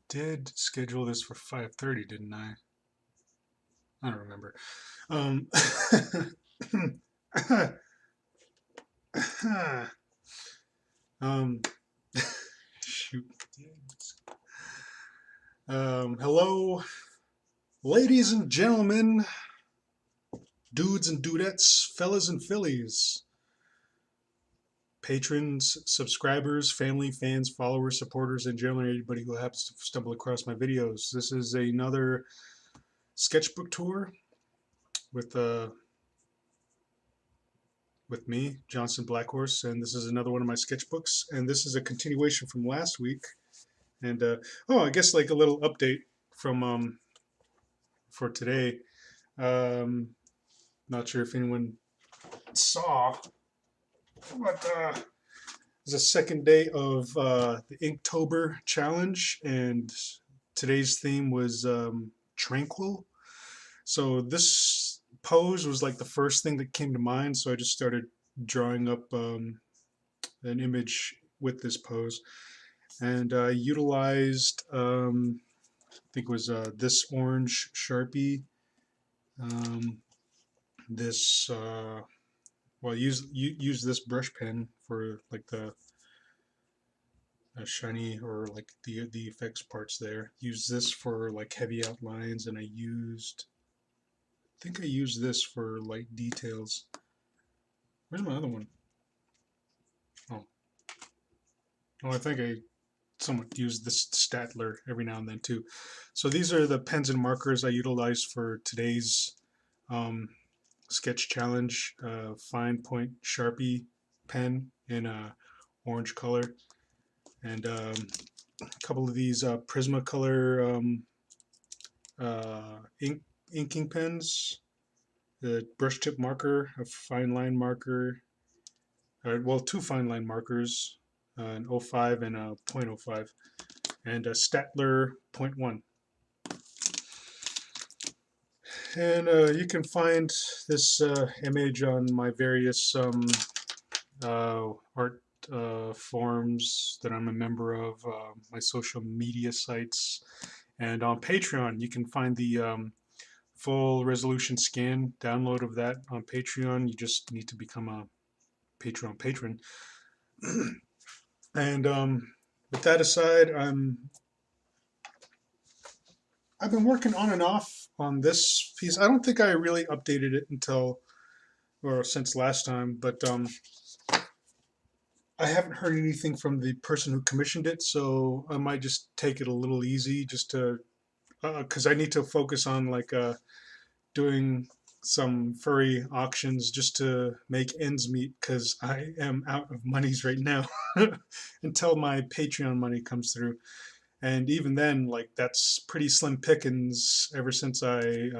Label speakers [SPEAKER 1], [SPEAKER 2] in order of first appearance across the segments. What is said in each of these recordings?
[SPEAKER 1] did schedule this for 5:30, didn't I? I don't remember. Um, um, shoot. Hello, ladies and gentlemen, dudes and dudettes, fellas and fillies, patrons, subscribers, family, fans, followers, supporters, and generally anybody who happens to stumble across my videos. This is another sketchbook tour with with me, Johnston Blackhorse, and this is another one of my sketchbooks. And this is a continuation from last week. And oh, I guess like a little update from for today. Um, Not sure if anyone saw, but it's the second day of the Inktober challenge, and today's theme was tranquil. So this pose was like the first thing that came to mind. So I just started drawing up an image with this pose, and I utilized I think it was this orange Sharpie, um, this well, use this brush pen for like the shiny or like the effects parts there. Use this for like heavy outlines, and I think I used this for light details. Where's my other one? Oh, oh, I think I somewhat use this Statler every now and then too. So these are the pens and markers I utilized for today's um, sketch challenge. Fine point Sharpie pen in a orange color, and a couple of these Prismacolor inking pens. The brush tip marker, a fine line marker, well, two fine line markers, an 05 and a .05, and a Statler .1. And you can find this image on my various art forums that I'm a member of, my social media sites, and on Patreon. You can find the full resolution scan download of that on Patreon. You just need to become a Patreon patron. And with that aside, I've been working on and off on this piece. I don't think I really updated it until or since last time, but I haven't heard anything from the person who commissioned it, so I might just take it a little easy, just to because I need to focus on like doing some furry auctions just to make ends meet, because I am out of monies right now until my Patreon money comes through. And even then, like, that's pretty slim pickings ever since I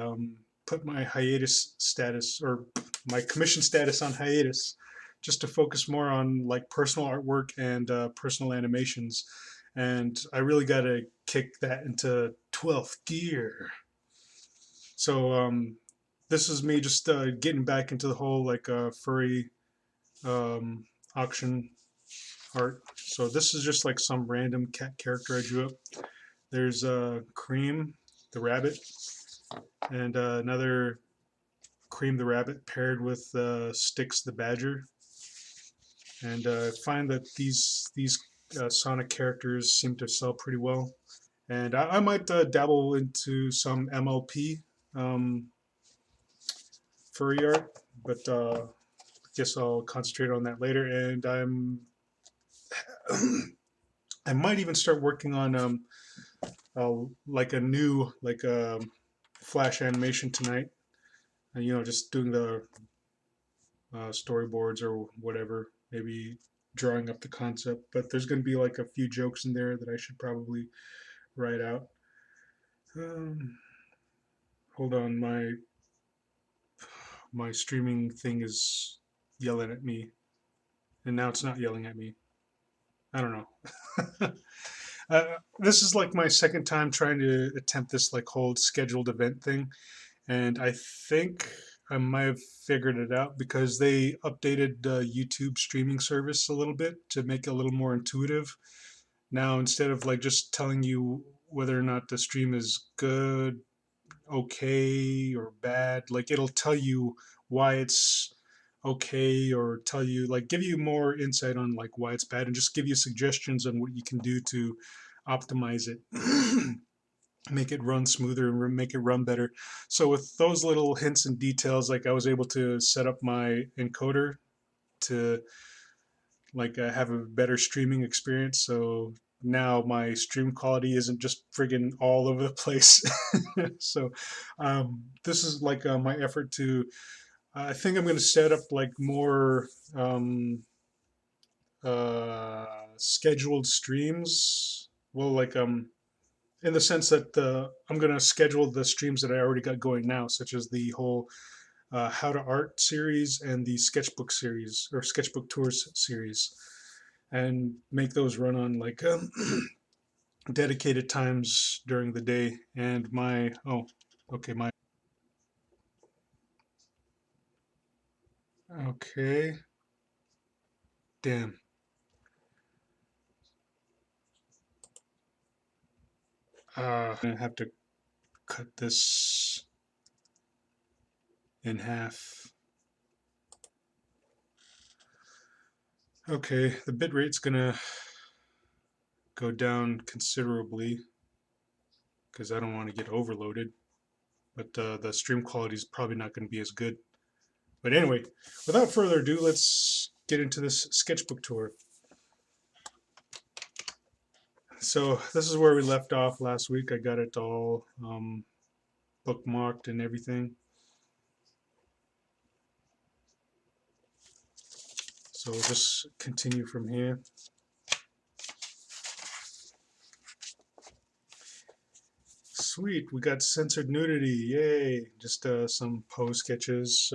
[SPEAKER 1] put my hiatus status, or my commission status, on hiatus, just to focus more on like personal artwork and personal animations. And I really got to kick that into 12th gear. So this is me just getting back into the whole like furry um, auction art. So this is just like some random cat character I drew up. There's Cream the rabbit, and another Cream the rabbit paired with Sticks the badger. And I find that these Sonic characters seem to sell pretty well. And I might dabble into some MLP furry art, but I guess I'll concentrate on that later. And I might even start working on like a new like flash animation tonight. And, you know, just doing the storyboards or whatever, maybe drawing up the concept. But there's going to be like a few jokes in there that I should probably write out. Um, Hold on, my streaming thing is yelling at me, and now it's not yelling at me. I don't know. This is like my second time trying to attempt this like whole scheduled event thing, and I think I might have figured it out because they updated YouTube streaming service a little bit to make it a little more intuitive. Now, instead of like just telling you whether or not the stream is good, okay, or bad. Like it'll tell you why it's okay, or tell you, like, give you more insight on like why it's bad, and just give you suggestions on what you can do to optimize it. Make it run smoother and make it run better. So with those little hints and details, like I was able to set up my encoder to like have a better streaming experience. So now my stream quality isn't just friggin' all over the place. So this is like my effort to. I think I'm going to set up like more scheduled streams. Well, like in the sense that I'm going to schedule the streams that I already got going now, such as the whole How to Art series and the Sketchbook series or Sketchbook Tours series, and make those run on like dedicated times during the day. And my okay, my okay, damn. I have to cut this in half. Okay, the bit rate's gonna go down considerably because I don't want to get overloaded. But the stream quality is probably not going to be as good. But anyway, without further ado, let's get into this sketchbook tour. So this is where we left off last week. I got it all bookmarked and everything. So we'll just continue from here. Sweet, we got censored nudity, yay! Just some pose sketches.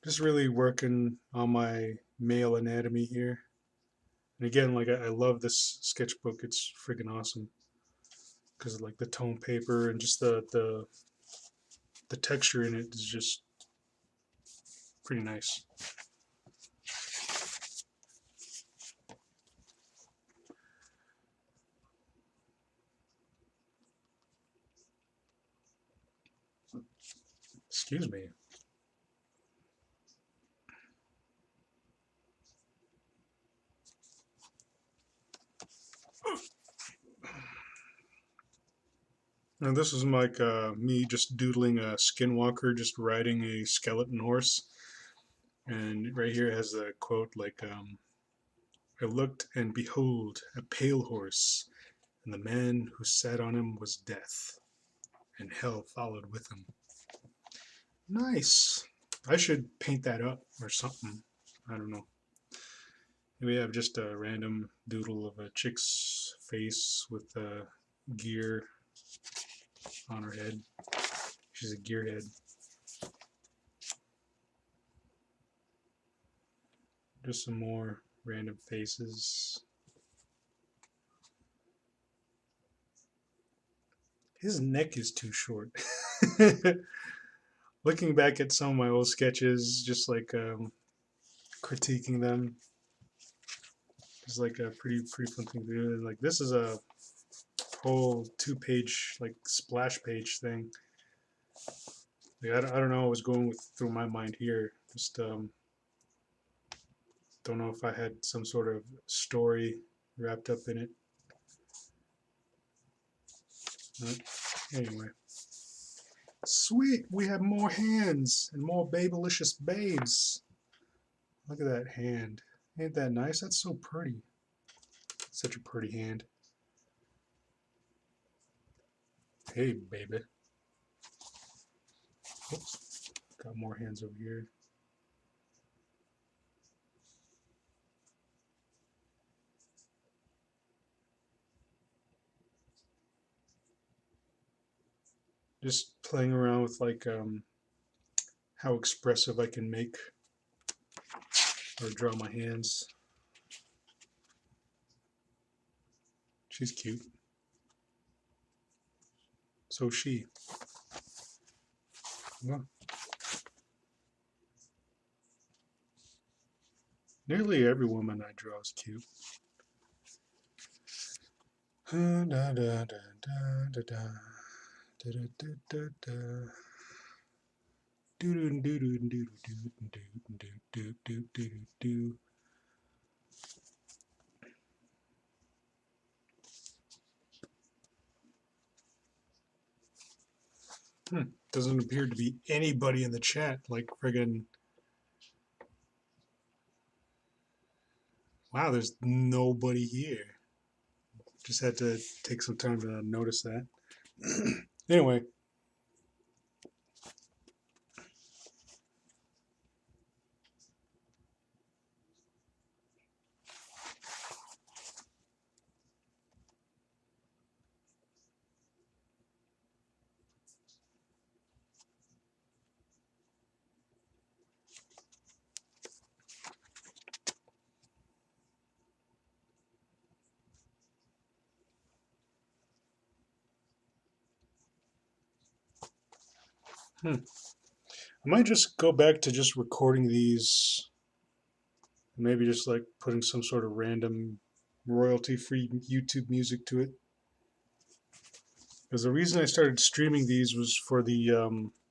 [SPEAKER 1] Just really working on my male anatomy here. And again, like I love this sketchbook. It's freaking awesome because of like the tone paper and just the texture in it is just pretty nice. Excuse me. Now this is like me just doodling a skinwalker, just riding a skeleton horse. And right here it has a quote like, I looked and behold a pale horse, and the man who sat on him was death, and hell followed with him. Nice. I should paint that up or something. I don't know. We have just a random doodle of a chick's face with gear on her head. She's a gearhead. Just some more random faces. His neck is too short. Looking back at some of my old sketches, just like critiquing them, is like a pretty fun thing to do. And like this is a whole 2-page like splash page thing. Like, I don't know what was going through my mind here. Just don't know if I had some sort of story wrapped up in it. But anyway. Sweet, we have more hands and more babylicious babes. Look at that hand. Ain't that nice? That's so pretty. Such a pretty hand. Hey, baby. Oops. Got more hands over here. Just playing around with like how expressive I can make or draw my hands. She's cute. So she. Well, nearly every woman I draw is cute. Da, da, da, da, da, da. Da, da, da, da, da. Do, do, do, do, do, do, do, do, do, do, do, do. Doesn't appear to be anybody in the chat. Like friggin' wow, there's nobody here. Just had to take some time to notice that. Anyway, I might just go back to just recording these. Maybe just like putting some sort of random royalty-free YouTube music to it. Because the reason I started streaming these was for the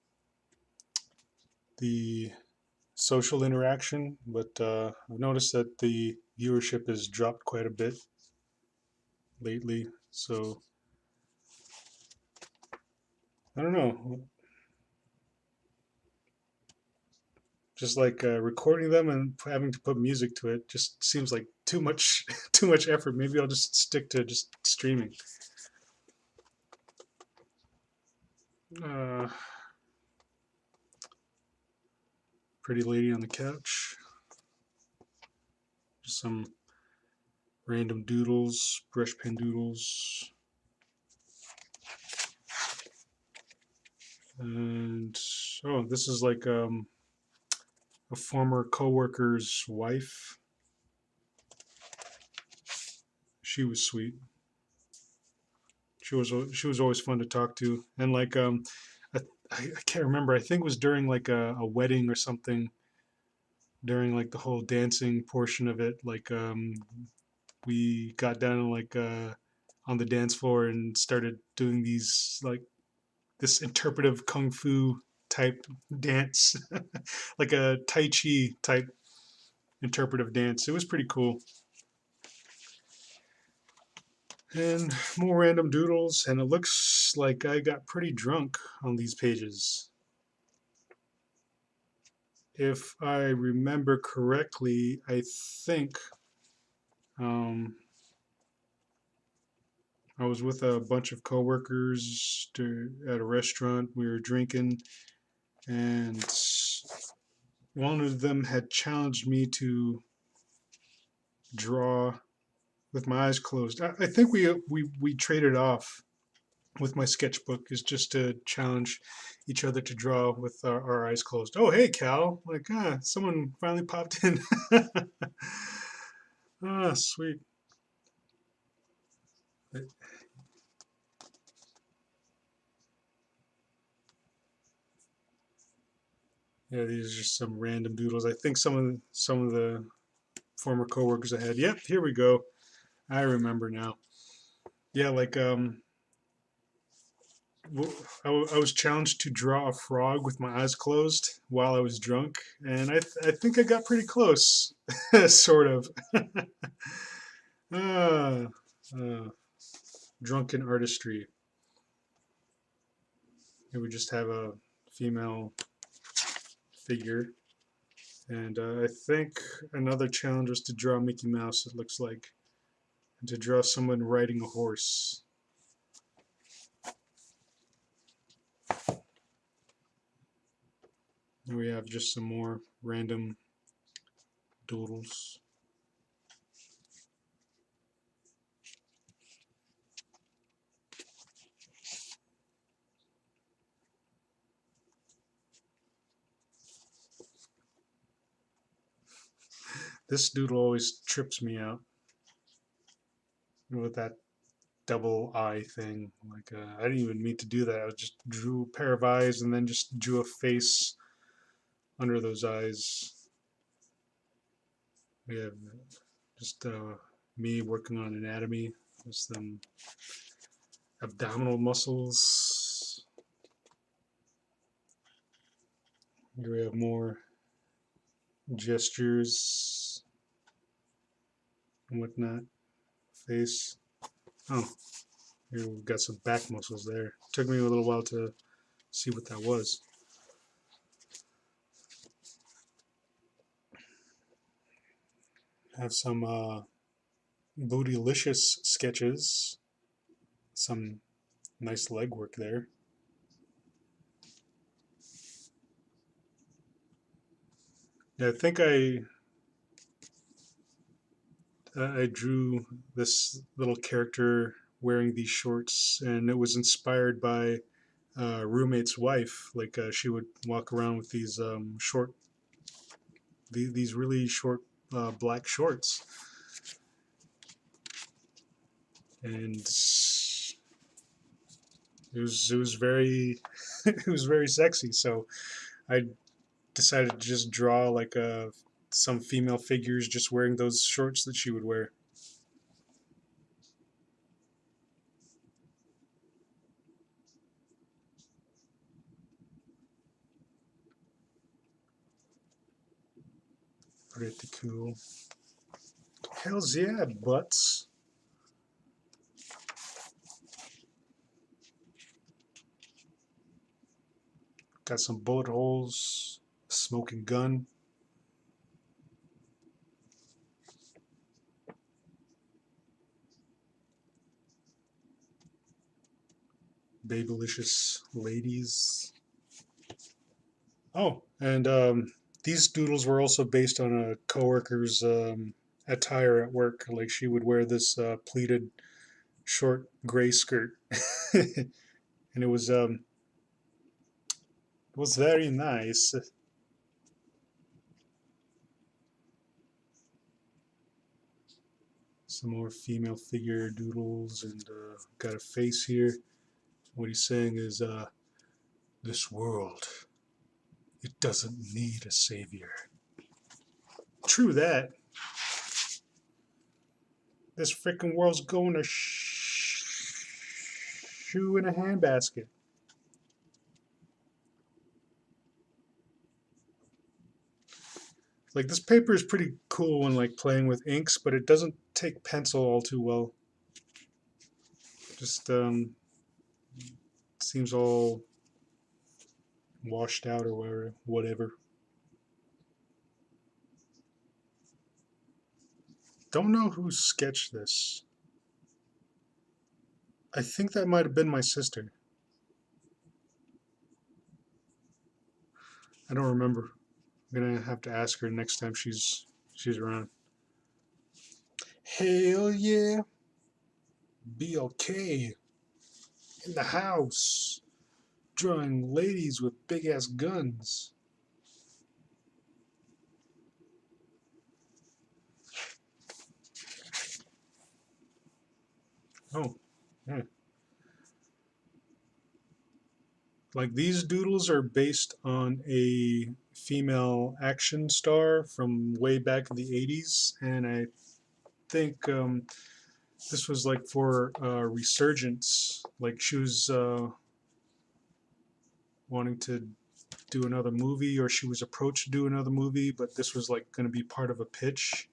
[SPEAKER 1] social interaction, but I've noticed that the viewership has dropped quite a bit lately. So I don't know. Just like recording them and having to put music to it just seems like too much too much effort. Maybe I'll just stick to just streaming. Uh, pretty lady on the couch. Just some random doodles, brush pen doodles. And oh, this is like a former coworker's wife. She was sweet. She was always fun to talk to, and like I, I can't remember. I think it was during like a wedding or something. During like the whole dancing portion of it, like we got down like on the dance floor and started doing these like this interpretive kung fu type dance, like a tai chi type interpretive dance. It was pretty cool. And more random doodles, and it looks like I got pretty drunk on these pages. If I remember correctly, I think um, I was with a bunch of coworkers at a restaurant. We were drinking, and one of them had challenged me to draw with my eyes closed. I think we traded off with my sketchbook is just to challenge each other to draw with our eyes closed. Oh, hey, Cal! Like, someone finally popped in. Ah, sweet. Yeah, these are just some random doodles. I think some of the former coworkers I had. Yep, here we go. I remember now. Yeah, like I was challenged to draw a frog with my eyes closed while I was drunk, and I think I got pretty close, sort of. ah, uh, drunken artistry. Here we just have a female figure, and I think another challenge was to draw Mickey Mouse. It looks like, and to draw someone riding a horse. And we have just some more random doodles. This doodle always trips me out with that double eye thing. Like I didn't even mean to do that. I just drew a pair of eyes and then just drew a face under those eyes. We have just me working on anatomy There's some abdominal muscles. Here we have more gestures and whatnot. Face. Oh, here we've got some back muscles there. Took me a little while to see what that was. Have some bootylicious sketches. Some nice leg work there. Yeah, I think I drew this little character wearing these shorts, and it was inspired by roommate's wife. Like she would walk around with these these really short black shorts, and it was very it was very sexy. So I decided to just draw like some female figures just wearing those shorts that she would wear. Pretty cool. Hells yeah, butts. Got some bullet holes, smoking gun. Babylicious ladies. Oh, and these doodles were also based on a coworker's attire at work. Like she would wear this pleated short gray skirt, and it was very nice. Some more female figure doodles, and got a face here. What he's saying is, this world, it doesn't need a savior. True that. This freaking world's going to shoe in a handbasket. Like this paper is pretty cool when like playing with inks, but it doesn't take pencil all too well. Just seems all washed out or whatever. Don't know who sketched this. I think that might have been my sister. I don't remember. I'm gonna have to ask her next time she's around. Hell yeah. BLK in the house. Drawing ladies with big ass guns. Oh, yeah. Like these doodles are based on a female action star from way back in the 80s, and I think this was like for resurgence. Like she was wanting to do another movie, or she was approached to do another movie, but this was like going to be part of a pitch,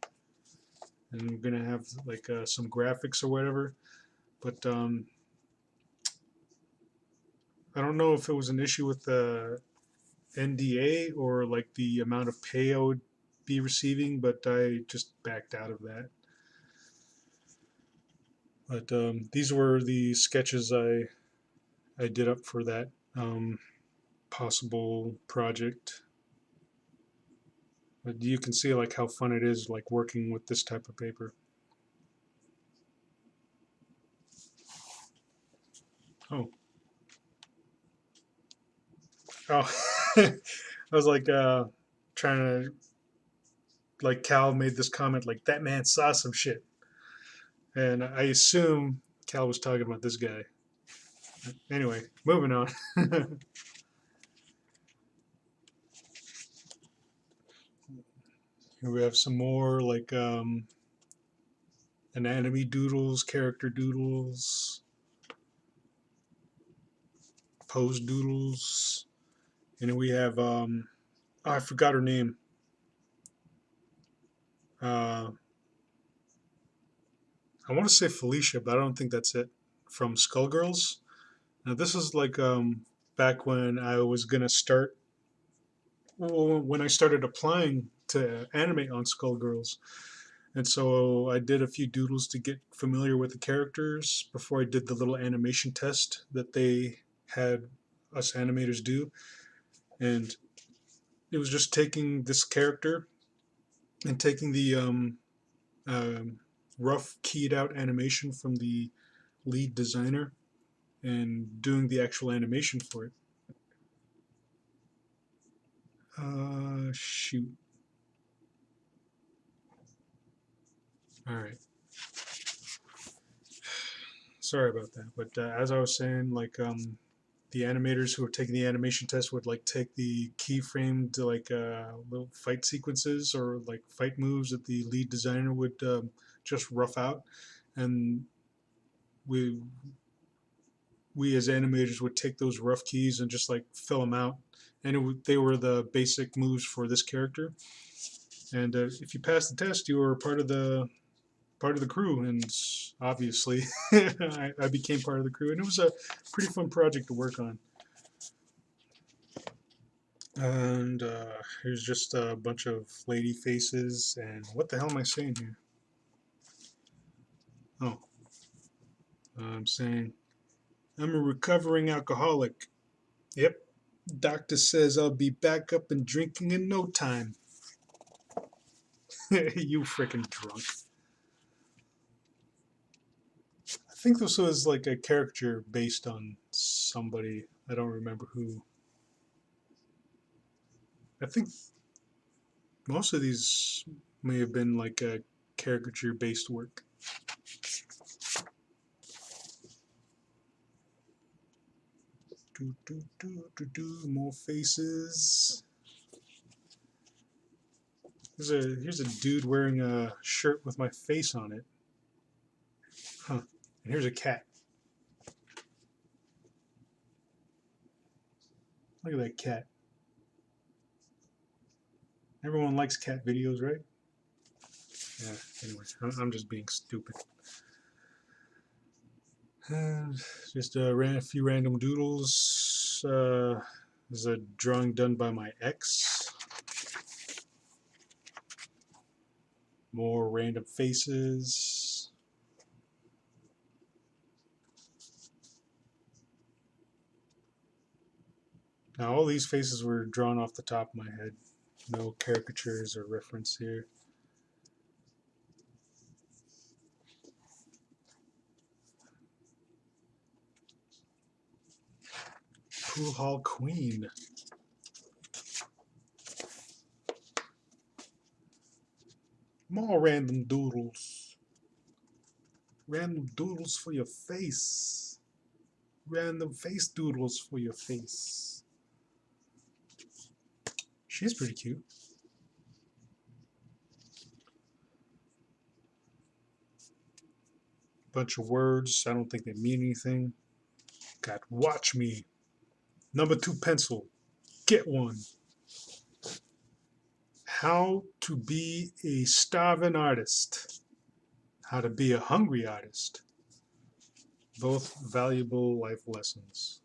[SPEAKER 1] and we're going to have like some graphics or whatever. But I don't know if it was an issue with the NDA or like the amount of pay I would be receiving, but I just backed out of that. But these were the sketches I did up for that possible project. But you can see like how fun it is like working with this type of paper. Oh, oh, I was like trying to like Cal made this comment like that man saw some shit, and I assume Cal was talking about this guy. Anyway, moving on. Here we have some more like anatomy doodles, character doodles, pose doodles, and then we have oh, I forgot her name. Uh, I want to say Felicia, but I don't think that's it. From Skullgirls. Now this is like back when I was gonna start. Well, when I started applying to animate on Skullgirls, and so I did a few doodles to get familiar with the characters before I did the little animation test that they had us animators do. And it was just taking this character and taking the um, rough keyed out animation from the lead designer and doing the actual animation for it. Shoot. All right. Sorry about that. But as I was saying, like the animators who were taking the animation test would like take the keyframed like little fight sequences or like fight moves that the lead designer would just rough out, and we we as animators would take those rough keys and just like fill them out, and they were the basic moves for this character. And if you passed the test, you were part of the crew, and obviously I became part of the crew, and it was a pretty fun project to work on. And here's just a bunch of lady faces, and what the hell am I saying here? Oh, I'm saying I'm a recovering alcoholic. Yep, doctor says I'll be back up and drinking in no time. You freaking drunk. I think this was like a caricature based on somebody. I don't remember who. I think most of these may have been like a caricature based work. More faces. Here's a dude wearing a shirt with my face on it. Huh. And here's a cat. Look at that cat. Everyone likes cat videos, right? Yeah, anyway, I'm just being stupid. Just a few random doodles. This is a drawing done by my ex. More random faces. Now all these faces were drawn off the top of my head. No caricatures or reference here. Pool Hall Queen. More random doodles. Random doodles for your face. Random face doodles for your face. She's pretty cute. Bunch of words. I don't think they mean anything. Got watch me. Number 2 pencil. Get one. How to be a starving artist. How to be a hungry artist. Both valuable life lessons.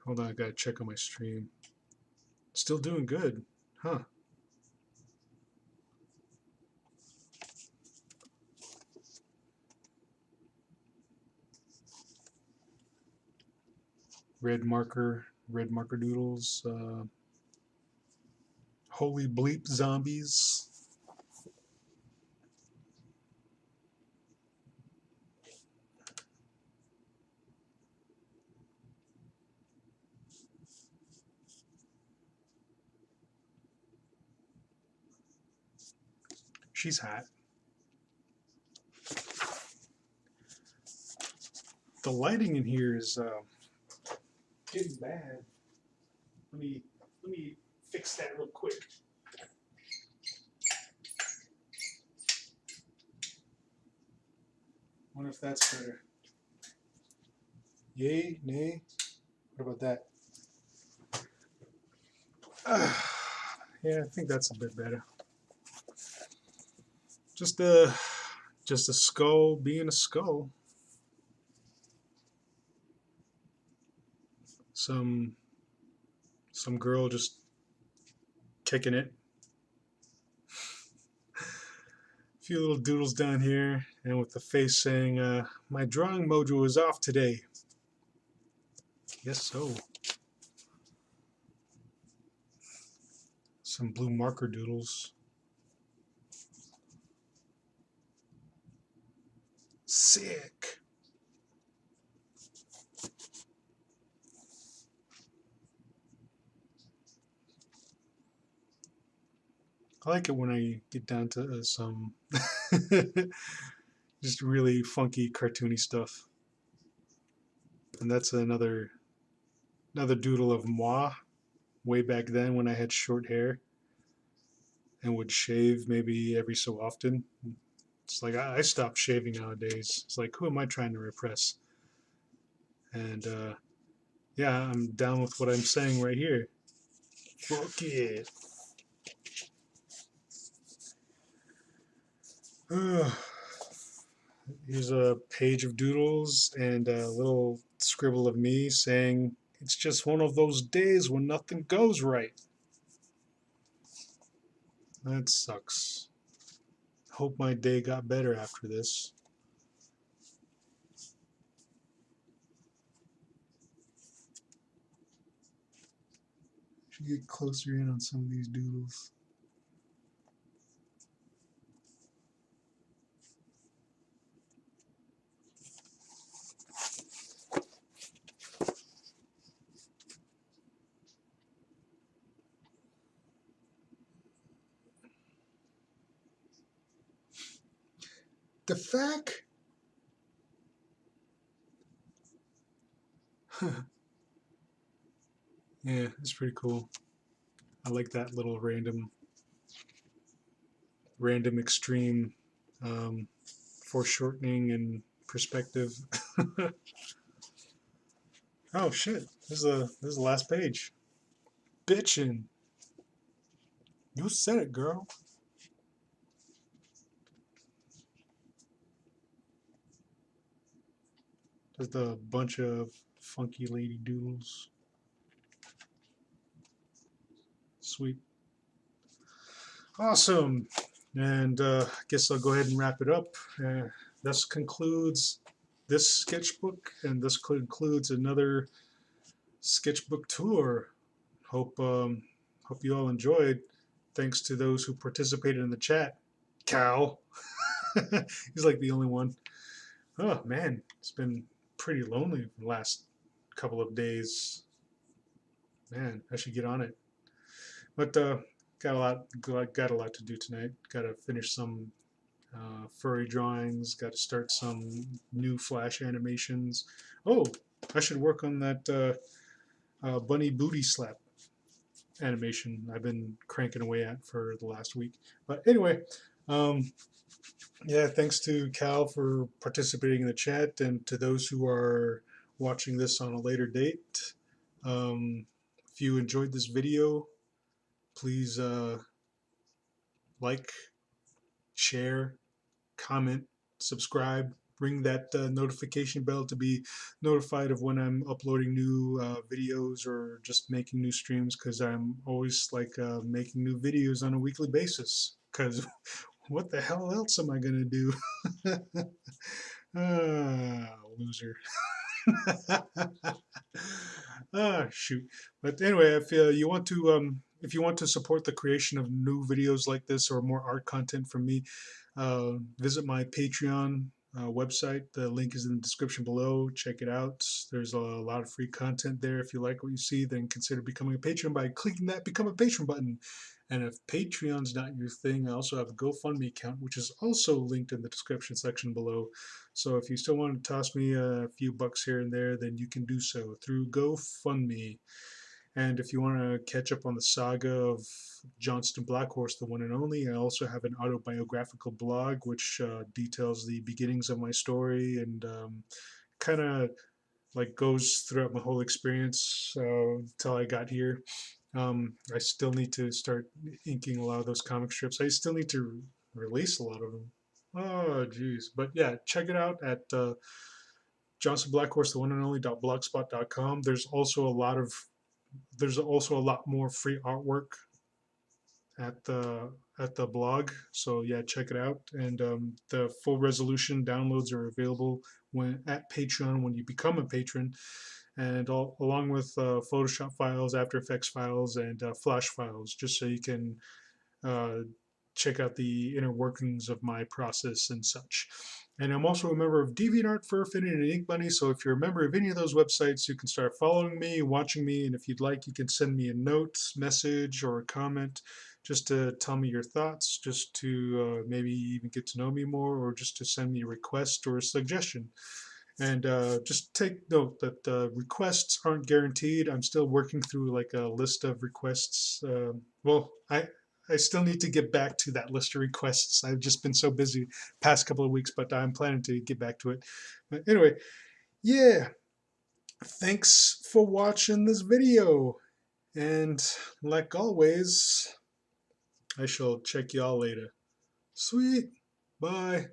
[SPEAKER 1] Hold on, I gotta check on my stream. Still doing good. Huh. Red marker doodles. Holy bleep zombies. She's hot. The lighting in here is getting bad. Let me fix that real quick. Wonder if that's better. Yay, nay? What about that? Yeah, I think that's a bit better. Just a skull being a skull. Some girl just kicking it. A few little doodles down here, and with the face saying, "My drawing mojo is off today." Yes, so. Some blue marker doodles. Sick. I like it when I get down to some just really funky cartoony stuff. And that's another doodle of moi way back then when I had short hair and would shave maybe every so often. It's like I stopped shaving nowadays. It's like, who am I trying to repress? And yeah, I'm down with what I'm saying right here. Fuck it. Here's a page of doodles and a little scribble of me saying, "It's just one of those days when nothing goes right." That sucks. Hope my day got better after this. Should get closer in on some of these doodles. The fact. Yeah, it's pretty cool. I like that little random extreme foreshortening and perspective. Oh shit! This is the last page. Bitchin'. You said it, girl. Just a bunch of funky lady doodles. Sweet. Awesome. And I guess I'll go ahead and wrap it up. This concludes this sketchbook, and this concludes another sketchbook tour. Hope you all enjoyed. Thanks to those who participated in the chat. Cal. He's like the only one. Oh man, it's been pretty lonely the last couple of days. Man, I should get on it. But got a lot to do tonight. Got to finish some furry drawings. Got to start some new Flash animations. Oh, I should work on that bunny booty slap animation I've been cranking away at for the last week. But anyway, um, yeah, thanks to Cal for participating in the chat, and to those who are watching this on a later date. If you enjoyed this video, please like, share, comment, subscribe, ring that notification bell to be notified of when I'm uploading new videos or just making new streams, because I'm always like making new videos on a weekly basis, because what the hell else am I gonna do? Loser. Shoot. But anyway, if you want to support the creation of new videos like this or more art content from me, visit my Patreon website. The link is in the description below. Check it out. There's a lot of free content there. If you like what you see, then consider becoming a patron by clicking that Become a Patron button. And if Patreon's not your thing, I also have a GoFundMe account, which is also linked in the description section below. So if you still want to toss me a few bucks here and there, then you can do so through GoFundMe. And if you want to catch up on the saga of Johnston Blackhorse, the one and only, I also have an autobiographical blog which details the beginnings of my story and kind of like goes throughout my whole experience until I got here. I still need to start inking a lot of those comic strips. I still need to release a lot of them. Oh, geez. But yeah, check it out at Johnston Blackhorse, the one and only .blogspot.com. There's also a lot more free artwork at the blog. So yeah, check it out. And the full resolution downloads are available when at Patreon when you become a patron, and along with Photoshop files, After Effects files, and Flash files, just so you can uh, check out the inner workings of my process and such. And I'm also a member of DeviantArt, Fur Affinity, and Ink Bunny. So if you're a member of any of those websites, you can start following me, watching me, and if you'd like, you can send me a note, message, or a comment just to tell me your thoughts, just to maybe even get to know me more, or just to send me a request or a suggestion. And just take note that requests aren't guaranteed. I'm still working through like a list of requests. I still need to get back to that list of requests. I've just been so busy past couple of weeks, but I'm planning to get back to it. But anyway, yeah. Thanks for watching this video. And like always, I shall check y'all later. Sweet. Bye.